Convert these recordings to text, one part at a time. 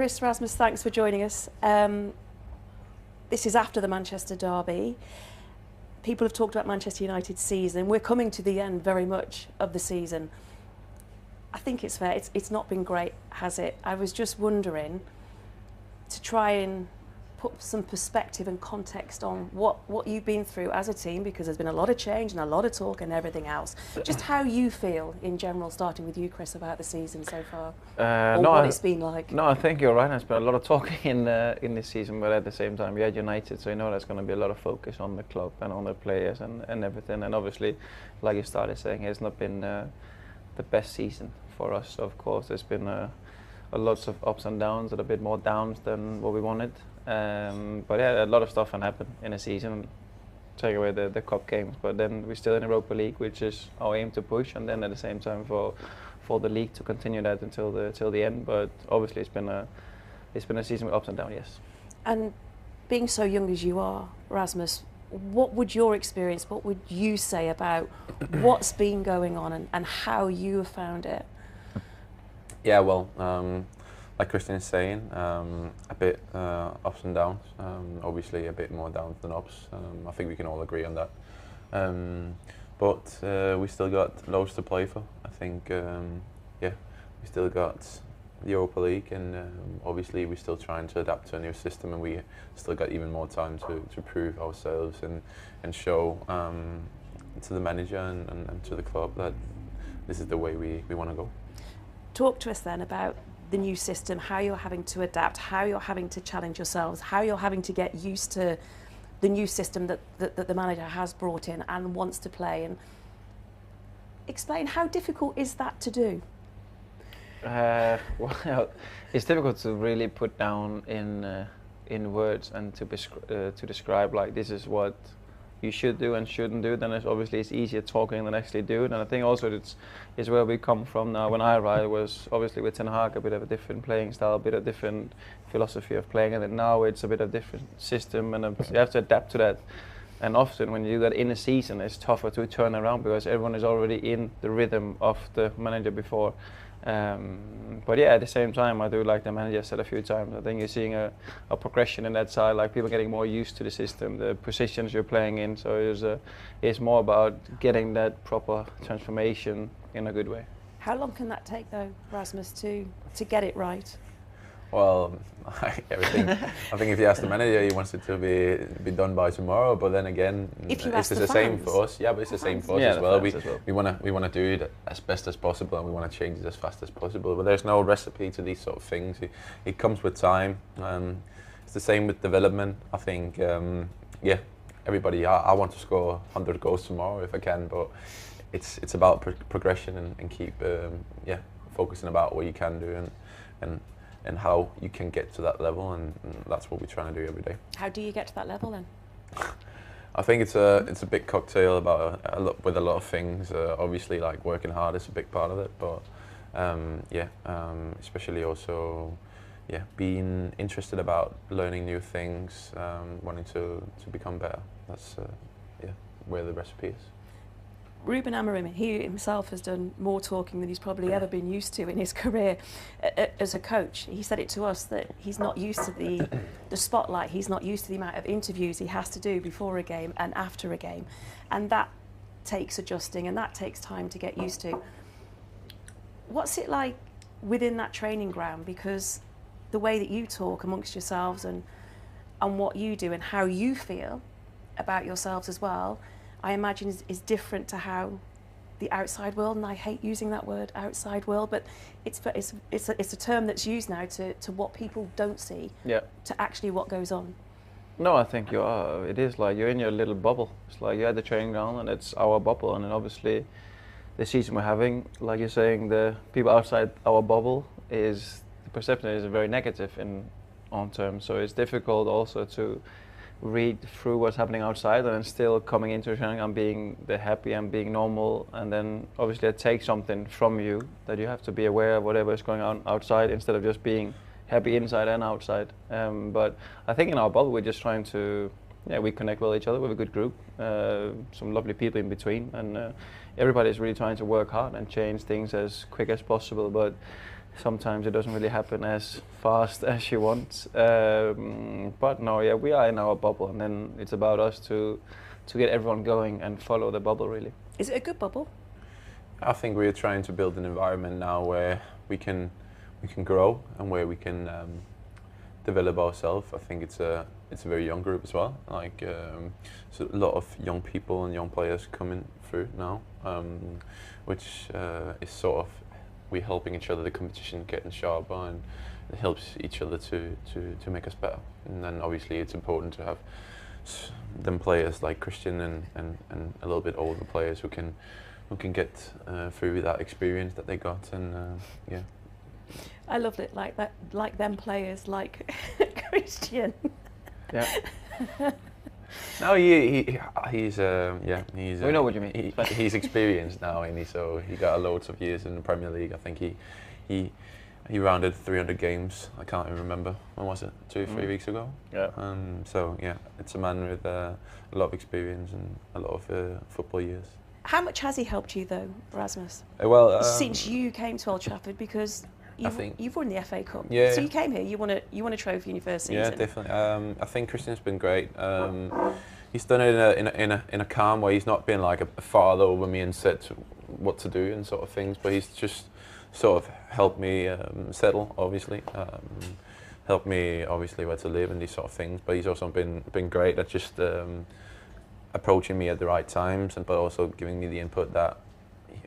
Chris, Rasmus, thanks for joining us. This is after the Manchester derby. People have talked about Manchester United's season. We're coming to the end very much of the season. I think it's fair. It's not been great, has it? I was just wondering, to try and put some perspective and context on what you've been through as a team, because there's been a lot of change and a lot of talk and everything else. Just how you feel in general, starting with you, Chris, about the season so far, or what it's been like. No, I think you're right. There's been a lot of talking in this season, but at the same time, we had United, so you know there's going to be a lot of focus on the club and on the players and everything. And obviously, like you started saying, it's not been the best season for us. Of course, there's been lots of ups and downs, and a bit more downs than what we wanted. But yeah, a lot of stuff can happen in a season. Take away the cup games, but then we're still in Europa League, which is our aim to push, and then at the same time for the league to continue that until the end. But obviously, it's been a season with ups and downs, yes. And being so young as you are, Rasmus, what would you say about what's been going on and how you have found it? Yeah, well, like Christian is saying, a bit ups and downs. Obviously, a bit more downs than ups. I think we can all agree on that. But we still got loads to play for. I think, yeah, we still got the Europa League, and obviously we're still trying to adapt to a new system, and we still got even more time to prove ourselves and show to the manager and to the club that this is the way we want to go. Talk to us then about the new system, how you're having to adapt, how you're having to challenge yourselves, how you're having to get used to the new system that the manager has brought in and wants to play, and explain how difficult is that to do? Well, it's difficult to really put down in words and to describe like this is what you should do and shouldn't do. Then it's easier talking than actually do it. And I think also it's where we come from now. When I arrived, it was obviously with Ten Hag a bit of a different playing style, a bit of different philosophy of playing, and then now it's a bit of different system, and you have to adapt to that. And often when you do that in a season, it's tougher to turn around because everyone is already in the rhythm of the manager before. But yeah, at the same time, I do, like the manager said a few times, I think you're seeing a progression in that side, like people getting more used to the system, the positions you're playing in. So it's more about getting that proper transformation in a good way. How long can that take though, Rasmus, to get it right? Well, everything. I think if you ask the manager, he wants it to be done by tomorrow. But then again, it's the same for us. Yeah, but it's the same for us as well. We want to do it as best as possible, and we want to change it as fast as possible. But there's no recipe to these sort of things. It comes with time. It's the same with development. I think, yeah, everybody. I want to score 100 goals tomorrow if I can, but it's about progression and keep focusing about what you can do and how you can get to that level, and that's what we're trying to do every day. How do you get to that level then? I think it's a big cocktail about with a lot of things. Obviously, like working hard is a big part of it, but especially also being interested about learning new things, wanting to become better. That's where the recipe is. Ruben Amorim, he himself has done more talking than he's probably ever been used to in his career as a coach. He said it to us that he's not used to the spotlight, he's not used to the amount of interviews he has to do before a game and after a game. And that takes adjusting and that takes time to get used to. What's it like within that training ground? Because the way that you talk amongst yourselves and what you do and how you feel about yourselves as well, I imagine is different to how the outside world, and I hate using that word, outside world, but it's a term that's used now to what people don't see, to actually what goes on. No, I think you are. It is like you're in your little bubble. It's like you're at the training ground and it's our bubble, and then obviously the season we're having, like you're saying, the people outside our bubble the perception is very negative on terms, so it's difficult also to read through what's happening outside and then still coming into training and being happy and being normal, and then obviously it takes something from you that you have to be aware of whatever is going on outside instead of just being happy inside and outside. But I think in our bubble we're just trying to we connect with each other with a good group, some lovely people in between, and everybody's really trying to work hard and change things as quick as possible. But sometimes it doesn't really happen as fast as you want. But no, yeah, we are in our bubble, and then it's about us to get everyone going and follow the bubble, really. Is it a good bubble? I think we're trying to build an environment now where we can grow and where we can develop ourselves. I think it's a very young group as well. Like so a lot of young people and young players coming through now, which is sort of we're helping each other. The competition getting sharper, and it helps each other to make us better. And then obviously it's important to have them players like Christian and a little bit older players who can get through that experience that they got, and yeah. I loved it, like that, like them players, like Christian. Yeah. No, he's yeah, he's. We know what you mean. He's experienced now, and so he got loads of years in the Premier League. I think he rounded 300 games. I can't even remember. When was it? 2-3 weeks ago. Yeah. So yeah, it's a man with a lot of experience and a lot of football years. How much has he helped you though, Rasmus? Well, since you came to Old Trafford, because you've won the FA Cup. Yeah. So you came here. You won a trophy in your first season. Yeah, definitely. I think Christian's been great. He's done it in a calm way. He's not been like a father over me and said what to do and sort of things. But he's just sort of helped me settle, obviously. Helped me obviously where to live and these sort of things. But he's also been great at just approaching me at the right times, but also giving me the input that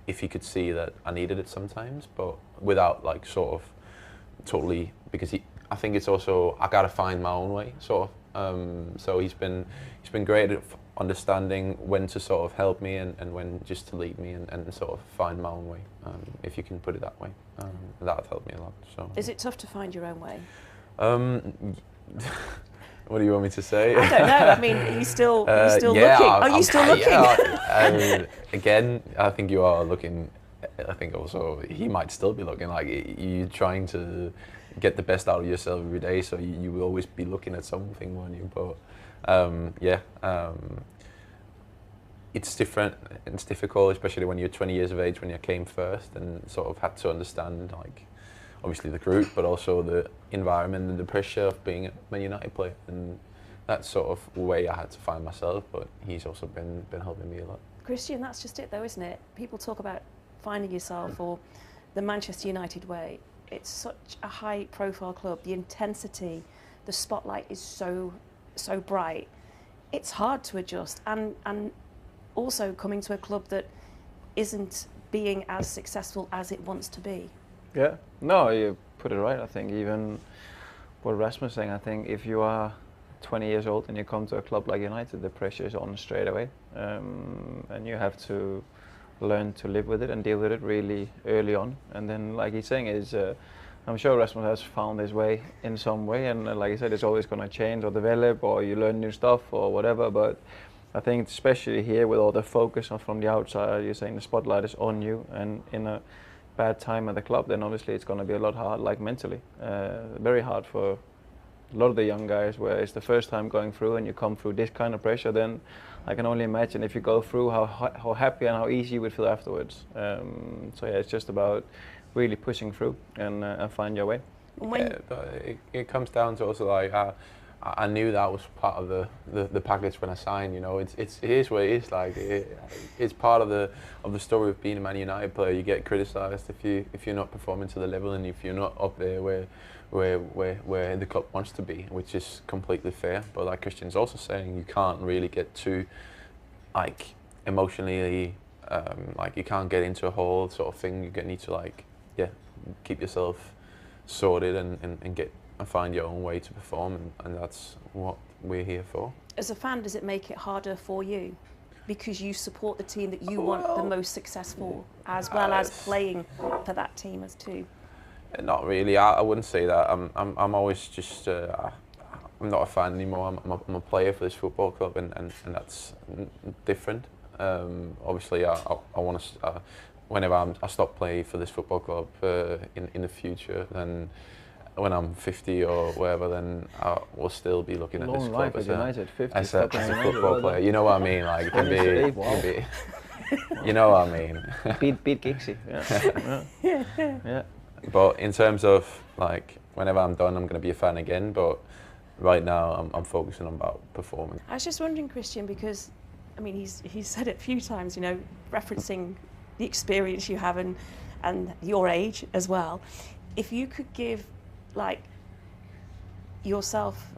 if he could see that I needed it sometimes, but without like sort of totally, because I think it's also I gotta find my own way sort of. So he's been great at understanding when to sort of help me and when just to lead me and sort of find my own way, if you can put it that way. That helped me a lot. So is it tough to find your own way? What do you want me to say? I don't know. I mean, are you still looking? Are you still looking? Yeah, again, I think you are looking. I think also he might still be looking. Like you're trying to get the best out of yourself every day, so you will always be looking at something, won't you? But it's different. It's difficult, especially when you're 20 years of age, when you came first, and sort of had to understand like. Obviously the group, but also the environment and the pressure of being a Man United player, and that sort of way I had to find myself. But he's also been helping me a lot. Christian, that's just it, though, isn't it? People talk about finding yourself or the Manchester United way. It's such a high-profile club. The intensity, the spotlight is so bright. It's hard to adjust, and also coming to a club that isn't being as successful as it wants to be. Yeah, no, you put it right. I think even what Rasmus is saying, I think if you are 20 years old and you come to a club like United, the pressure is on straight away, and you have to learn to live with it and deal with it really early on. And then, like he's saying, I'm sure Rasmus has found his way in some way, and like he said, it's always going to change or develop, or you learn new stuff or whatever. But I think especially here with all the focus from the outside, you're saying the spotlight is on you, and in a bad time at the club, then obviously it's going to be a lot hard, like mentally. Very hard for a lot of the young guys, where it's the first time going through and you come through this kind of pressure. Then I can only imagine if you go through how happy and how easy you would feel afterwards. So yeah, it's just about really pushing through and find your way. Yeah, but it comes down to also like I knew that was part of the package when I signed. You know, it is what it is. Like it's part of the story of being a Man United player. You get criticised if you're not performing to the level, and if you're not up there where the club wants to be, which is completely fair. But like Christian's also saying, you can't really get too like emotionally like you can't get into a whole sort of thing. You need to keep yourself sorted and get. And find your own way to perform, and that's what we're here for. As a fan, does it make it harder for you because you support the team that you want the most successful, as well as playing for that team as too? Not really. I wouldn't say that. I'm always just I'm not a fan anymore. I'm a player for this football club, and that's different. Obviously, I want to. Whenever I stop playing for this football club in the future, then. When I'm 50 or whatever, then I will still be looking at this club as a football player. You know what I mean? Like, it can be you know what I mean? Beat Gixie. Yeah. Yeah. But in terms of like, whenever I'm done, I'm going to be a fan again. But right now, I'm focusing on about performing. I was just wondering, Christian, because I mean, he's said it a few times, you know, referencing the experience you have and your age as well. If you could give, like, yourself,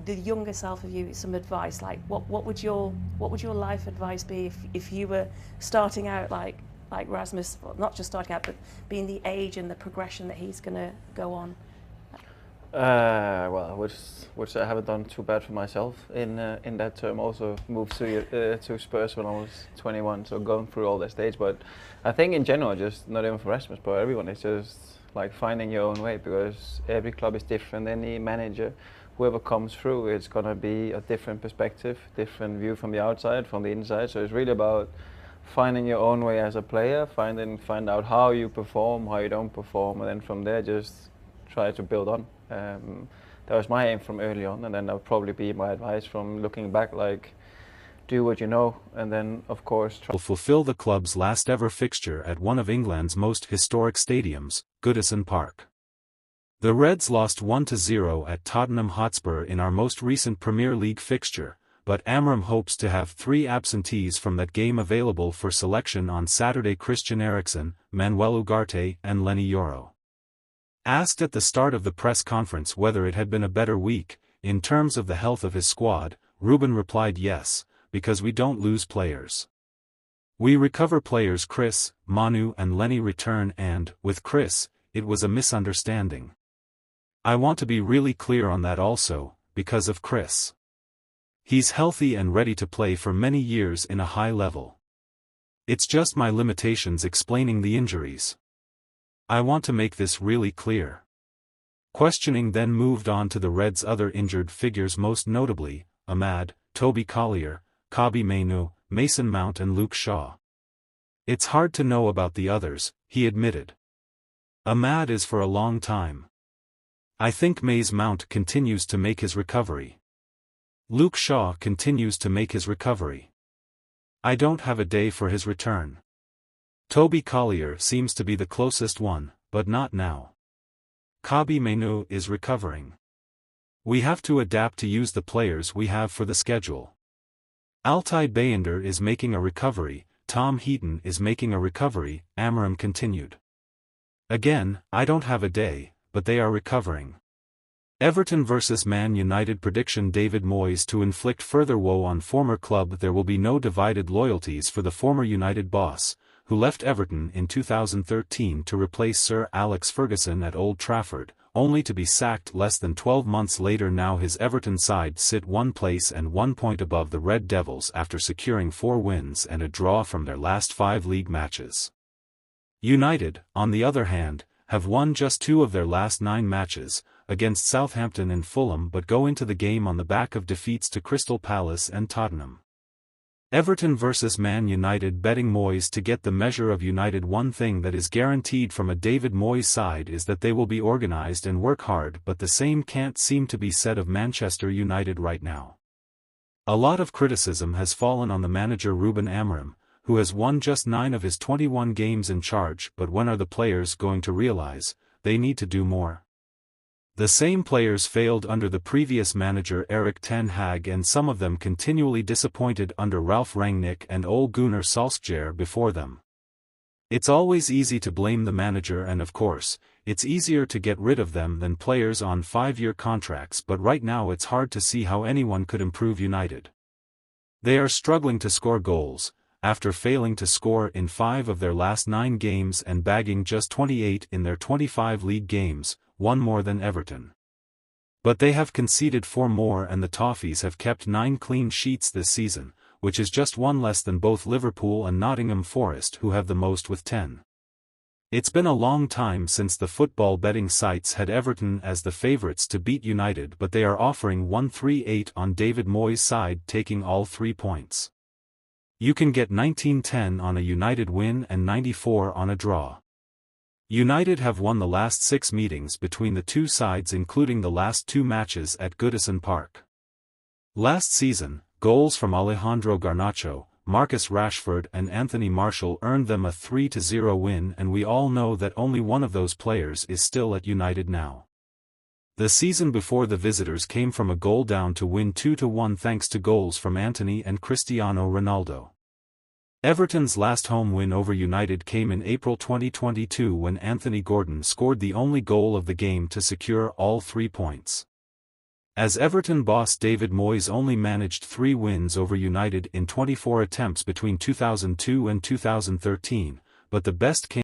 the younger self of you, some advice, like what would your life advice be if you were starting out like Rasmus, well, not just starting out, but being the age and the progression that he's going to go on? Well, which I haven't done too bad for myself in that term. Also moved to Spurs when I was 21, so going through all that stage. But I think in general, just not even for Rasmus, but everyone, it's just like finding your own way, because every club is different. Any manager, whoever comes through, it's gonna be a different perspective, different view from the outside, from the inside. So it's really about finding your own way as a player, find out how you perform, how you don't perform, and then from there just try to build on. That was my aim from early on, and then that would probably be my advice from looking back, like, do what you know, and then of course try will fulfill the club's last ever fixture at one of England's most historic stadiums, Goodison Park. The Reds lost 1-0 at Tottenham Hotspur in our most recent Premier League fixture, but Amorim hopes to have 3 absentees from that game available for selection on Saturday: Christian Eriksen, Manuel Ugarte and Lenny Yoro. Asked at the start of the press conference whether it had been a better week, in terms of the health of his squad, Ruben replied yes, because we don't lose players. We recover players. Chris, Manu and Lenny return, and, with Chris, it was a misunderstanding. I want to be really clear on that also, because of Chris. He's healthy and ready to play for many years in a high level. It's just my limitations explaining the injuries. I want to make this really clear. Questioning then moved on to the Reds' other injured figures, most notably, Ahmad, Toby Collier, Kobbie Mainoo, Mason Mount and Luke Shaw. It's hard to know about the others, he admitted. Ahmad is for a long time. I think Mason Mount continues to make his recovery. Luke Shaw continues to make his recovery. I don't have a day for his return. Toby Collier seems to be the closest one, but not now. Kobbie Mainoo is recovering. We have to adapt to use the players we have for the schedule. Altay Bayender is making a recovery, Tom Heaton is making a recovery, Amorim continued. Again, I don't have a day, but they are recovering. Everton vs Man United prediction: David Moyes to inflict further woe on former club. There will be no divided loyalties for the former United boss, who left Everton in 2013 to replace Sir Alex Ferguson at Old Trafford, only to be sacked less than 12 months later. Now his Everton side sit 1 place and 1 point above the Red Devils after securing 4 wins and a draw from their last 5 league matches. United, on the other hand, have won just 2 of their last 9 matches, against Southampton and Fulham, but go into the game on the back of defeats to Crystal Palace and Tottenham. Everton vs Man United betting Moyes to get the measure of United. One thing that is guaranteed from a David Moyes side is that they will be organised and work hard, but the same can't seem to be said of Manchester United right now. A lot of criticism has fallen on the manager Ruben Amorim, who has won just 9 of his 21 games in charge, but when are the players going to realise they need to do more? The same players failed under the previous manager Erik ten Hag, and some of them continually disappointed under Ralf Rangnick and Ole Gunnar Solskjaer before them. It's always easy to blame the manager, and of course, it's easier to get rid of them than players on 5-year contracts, but right now it's hard to see how anyone could improve United. They are struggling to score goals, after failing to score in 5 of their last 9 games and bagging just 28 in their 25 league games, 1 more than Everton. But they have conceded 4 more, and the Toffees have kept 9 clean sheets this season, which is just 1 less than both Liverpool and Nottingham Forest, who have the most with 10. It's been a long time since the football betting sites had Everton as the favourites to beat United, but they are offering 138 on David Moyes' side taking all 3 points. You can get 19.10 on a United win and 94 on a draw. United have won the last 6 meetings between the two sides, including the last 2 matches at Goodison Park. Last season, goals from Alejandro Garnacho, Marcus Rashford and Anthony Martial earned them a 3-0 win, and we all know that only one of those players is still at United now. The season before, the visitors came from a goal down to win 2-1 thanks to goals from Antony and Cristiano Ronaldo. Everton's last home win over United came in April 2022 when Anthony Gordon scored the only goal of the game to secure all 3 points. As Everton boss David Moyes only managed 3 wins over United in 24 attempts between 2002 and 2013, but the best came